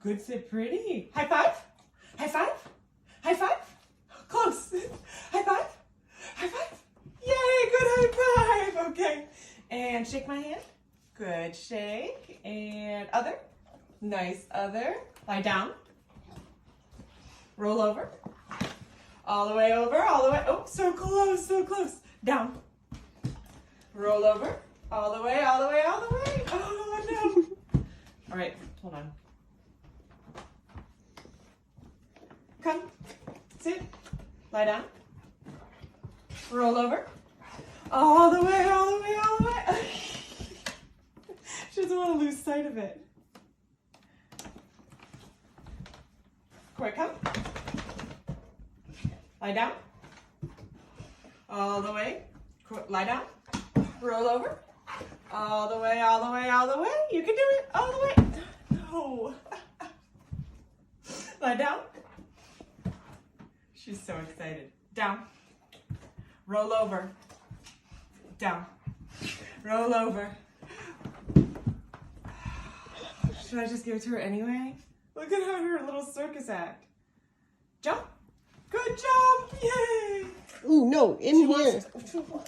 Good, sit pretty. High five. High five. High five. Close. High five. High five. Yay, good high five. Okay. And shake my hand. Good, shake. And other. Nice, other. Lie down. Roll over. All the way over, all the way. Oh, so close, so close. Down. Roll over. All the way, all the way, all the way. Oh, no. All right, hold on. Come. Sit. Lie down. Roll over. All the way, all the way, all the way. She doesn't want to lose sight of it. Quick, come. Lie down. All the way. Lie down. Roll over. All the way, all the way, all the way. You can do it. All the way. No. Lie down. She's so excited. Down. Roll over. Down. Roll over. Should I just give it to her anyway? Look at her little circus act. Jump. Good job. Yay. Ooh, no, in She here. wants to-